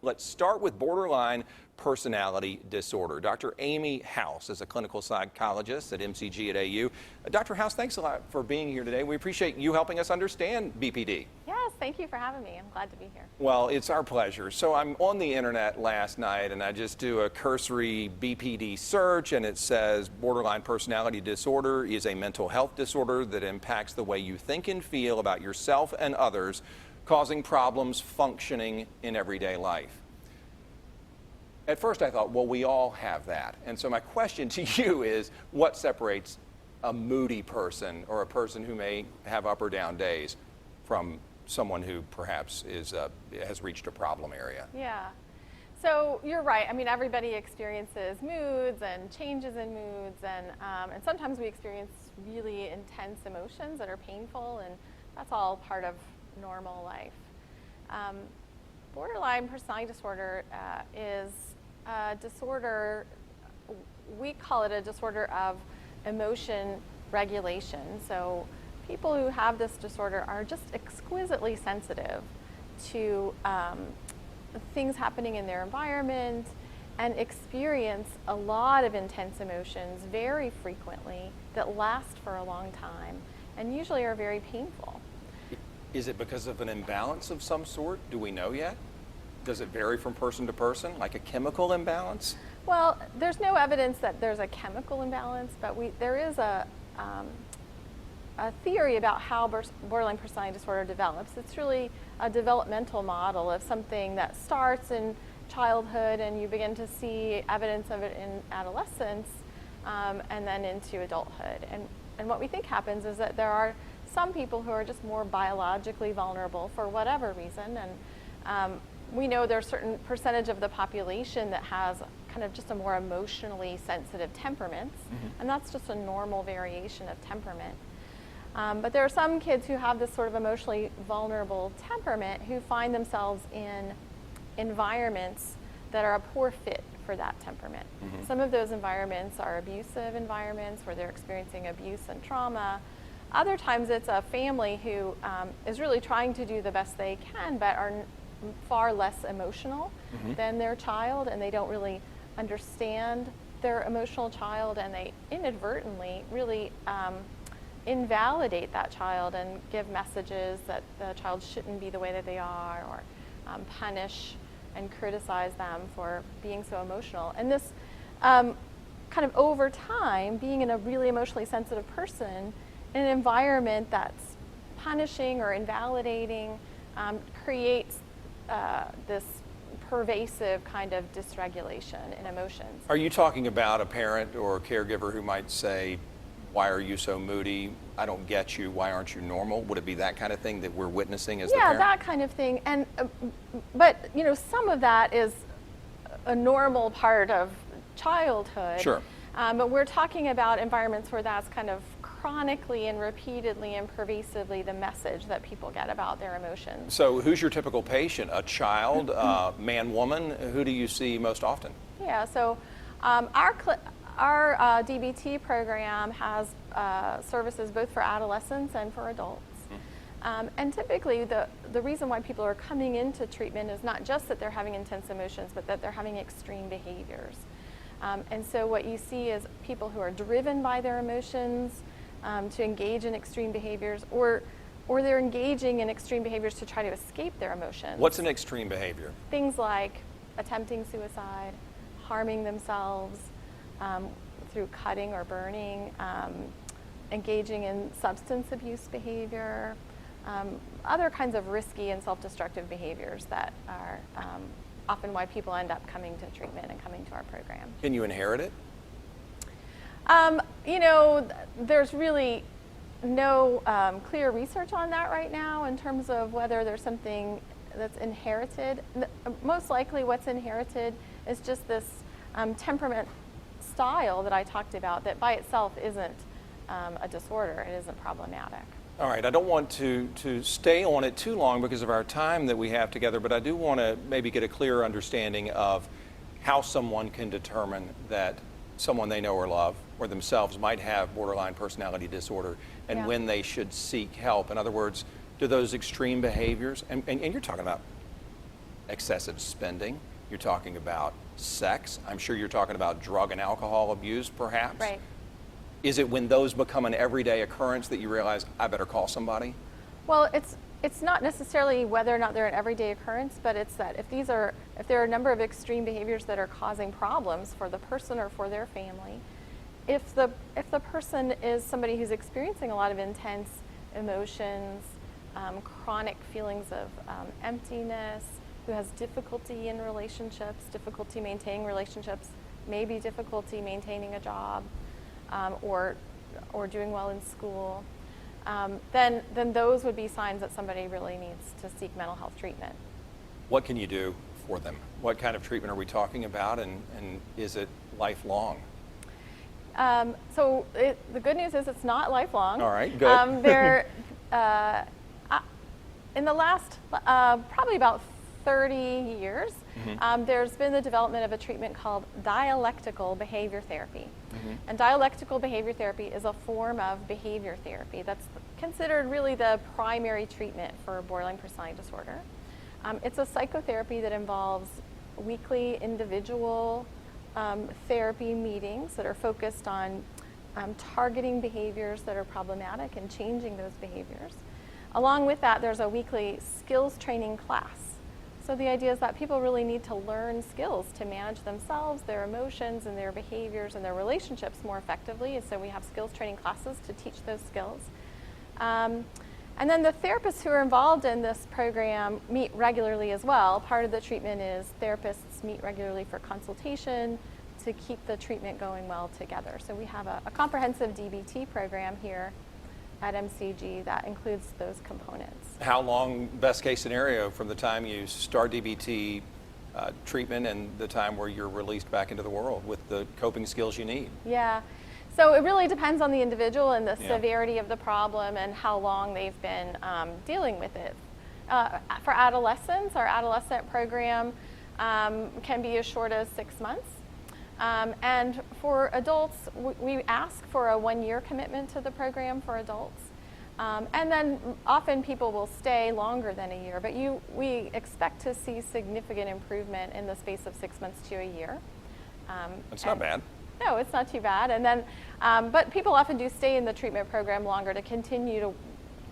Let's start with borderline personality disorder. Dr. Amy House is a clinical psychologist at MCG at AU. Dr. House, thanks a lot for being here today. We appreciate you helping us understand BPD. Yes, thank you for having me. I'm glad to be here. Well, it's our pleasure. So I'm on the internet last night and I just do a cursory BPD search and it says borderline personality disorder is a mental health disorder that impacts the way you think and feel about yourself and others, causing problems functioning in everyday life. At first I thought, well, we all have that. And so my question to you is, what separates a moody person or a person who may have up or down days from someone who perhaps has reached a problem area? Yeah. So you're right. I mean, everybody experiences moods and changes in moods, and sometimes we experience really intense emotions that are painful, and that's all part of normal life. Borderline personality disorder is a disorder, we call it a disorder of emotion regulation. So people who have this disorder are just exquisitely sensitive to things happening in their environment and experience a lot of intense emotions very frequently that last for a long time and usually are very painful. Is it because of an imbalance of some sort? Do we know yet? Does it vary from person to person, like a chemical imbalance? Well, there's no evidence that there's a chemical imbalance, but there is a theory about how borderline personality disorder develops. It's really a developmental model of something that starts in childhood and you begin to see evidence of it in adolescence and then into adulthood. And what we think happens is that there are some people who are just more biologically vulnerable for whatever reason, and we know there's a certain percentage of the population that has kind of just a more emotionally sensitive temperament, and that's just a normal variation of temperament. But there are some kids who have this sort of emotionally vulnerable temperament who find themselves in environments that are a poor fit for that temperament. Some of those environments are abusive environments where they're experiencing abuse and trauma. Other times it's a family who is really trying to do the best they can but are far less emotional than their child, and they don't really understand their emotional child, and they inadvertently really invalidate that child and give messages that the child shouldn't be the way that they are, or punish and criticize them for being so emotional. And this kind of over time, being in a really emotionally sensitive person in an environment that's punishing or invalidating creates this pervasive kind of dysregulation in emotions. Are you talking about a parent or a caregiver who might say, why are you so moody? I don't get you. Why aren't you normal? Would it be that kind of thing that we're witnessing as the parent? Yeah, that kind of thing. And but you know, some of that is a normal part of childhood. Sure. But we're talking about environments where that's kind of chronically and repeatedly and pervasively the message that people get about their emotions. So who's your typical patient? A child, man, woman? Who do you see most often? Yeah, so our DBT program has services both for adolescents and for adults. And typically the reason why people are coming into treatment is not just that they're having intense emotions, but that they're having extreme behaviors. And so what you see is people who are driven by their emotions to engage in extreme behaviors, or they're engaging in extreme behaviors to try to escape their emotions. What's an extreme behavior? Things like attempting suicide, harming themselves through cutting or burning, engaging in substance abuse behavior, other kinds of risky and self-destructive behaviors that are often why people end up coming to treatment and coming to our program. Can you inherit it? You know, there's really no clear research on that right now in terms of whether there's something that's inherited. Most likely what's inherited is just this temperament style that I talked about that by itself isn't a disorder, it isn't problematic. All right, I don't want to stay on it too long because of our time that we have together, but I do want to maybe get a clearer understanding of how someone can determine that someone they know or love or themselves might have borderline personality disorder and when they should seek help. In other words, do those extreme behaviors, and you're talking about excessive spending. You're talking about sex. I'm sure you're talking about drug and alcohol abuse, perhaps. Right. Is it when those become an everyday occurrence that you realize, I better call somebody? Well, it's not necessarily whether or not they're an everyday occurrence, but it's that if there are a number of extreme behaviors that are causing problems for the person or for their family, if the person is somebody who's experiencing a lot of intense emotions, chronic feelings of emptiness, who has difficulty in relationships, difficulty maintaining relationships, maybe difficulty maintaining a job, or doing well in school, then those would be signs that somebody really needs to seek mental health treatment. What can you do for them? What kind of treatment are we talking about, and is it lifelong? So the good news is it's not lifelong. All right, good. In the last probably about 30 years, there's been the development of a treatment called dialectical behavior therapy. And dialectical behavior therapy is a form of behavior therapy that's considered really the primary treatment for borderline personality disorder. It's a psychotherapy that involves weekly individual therapy meetings that are focused on targeting behaviors that are problematic and changing those behaviors. Along with that, there's a weekly skills training class. So the idea is that people really need to learn skills to manage themselves, their emotions, and their behaviors and their relationships more effectively. And so we have skills training classes to teach those skills. And then the therapists who are involved in this program meet regularly as well. Part of the treatment is therapists meet regularly for consultation to keep the treatment going well together. So we have a comprehensive DBT program here at MCG that includes those components. How long, best case scenario, from the time you start DBT treatment and the time where you're released back into the world with the coping skills you need? Yeah, so it really depends on the individual and the severity of the problem and how long they've been dealing with it. For adolescents, our adolescent program can be as short as 6 months. And for adults, we ask for a 1-year commitment to the program for adults. And then often people will stay longer than a year, but we expect to see significant improvement in the space of 6 months to a year. That's not bad. No, it's not too bad. And then, but people often do stay in the treatment program longer to continue to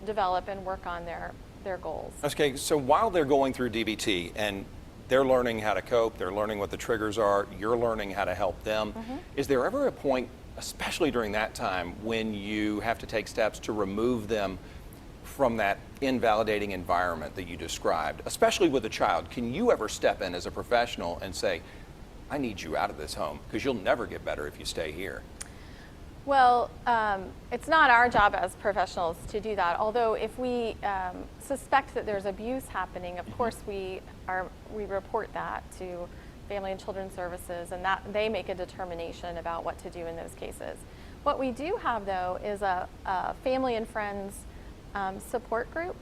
develop and work on their goals. Okay, so while they're going through DBT and they're learning how to cope, they're learning what the triggers are, you're learning how to help them. Is there ever a point, especially during that time, when you have to take steps to remove them from that invalidating environment that you described, especially with a child? Can you ever step in as a professional and say, I need you out of this home because you'll never get better if you stay here? Well, it's not our job as professionals to do that. Although if we suspect that there's abuse happening, of course we report that to Family and Children's Services, and that they make a determination about what to do in those cases. What we do have, though, is a family and friends support group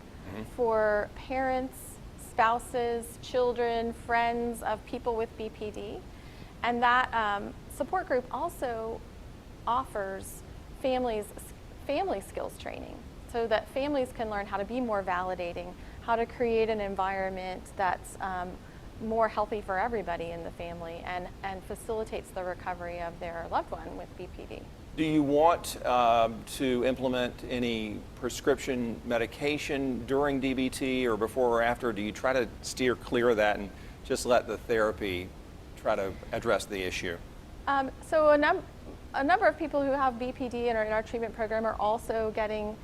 for parents, spouses, children, friends of people with BPD, and that support group also offers family skills training so that families can learn how to be more validating, how to create an environment that's more healthy for everybody in the family and facilitates the recovery of their loved one with BPD. Do you want to implement any prescription medication during DBT or before or after? Or do you try to steer clear of that and just let the therapy try to address the issue? So a number of people who have BPD and are in our treatment program are also getting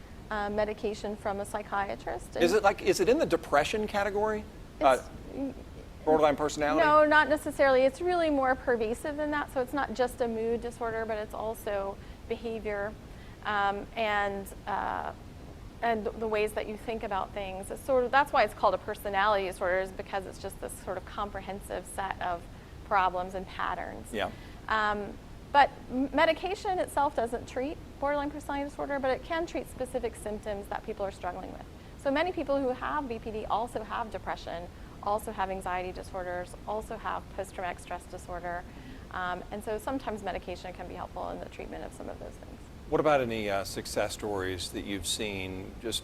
medication from a psychiatrist. Is it in the depression category? Borderline personality? No, not necessarily. It's really more pervasive than that. So it's not just a mood disorder, but it's also behavior and the ways that you think about things. It's that's why it's called a personality disorder, is because it's just this sort of comprehensive set of problems and patterns. Yeah. But medication itself doesn't treat borderline personality disorder, but it can treat specific symptoms that people are struggling with. So many people who have BPD also have depression, also have anxiety disorders, also have post-traumatic stress disorder. And so sometimes medication can be helpful in the treatment of some of those things. What about any success stories that you've seen just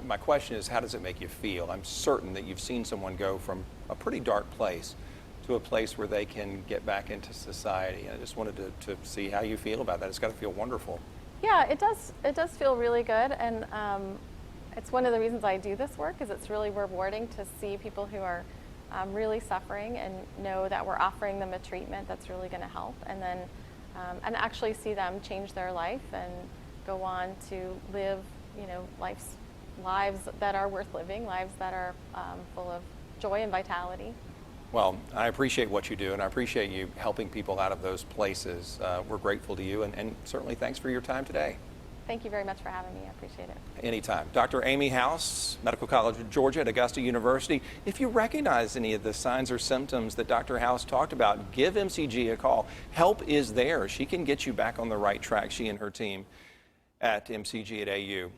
My question is, how does it make you feel? I'm certain that you've seen someone go from a pretty dark place to a place where they can get back into society. I just wanted to see how you feel about that. It's got to feel wonderful. Yeah, it does. It does feel really good, and it's one of the reasons I do this work. Is it's really rewarding to see people who are really suffering and know that we're offering them a treatment that's really going to help, and then and actually see them change their life and go on to live, lives that are worth living, lives that are full of joy and vitality. Well, I appreciate what you do, and I appreciate you helping people out of those places. We're grateful to you, and certainly thanks for your time today. Thank you very much for having me. I appreciate it. Anytime. Dr. Amy House, Medical College of Georgia at Augusta University. If you recognize any of the signs or symptoms that Dr. House talked about, give MCG a call. Help is there. She can get you back on the right track, she and her team at MCG at AU.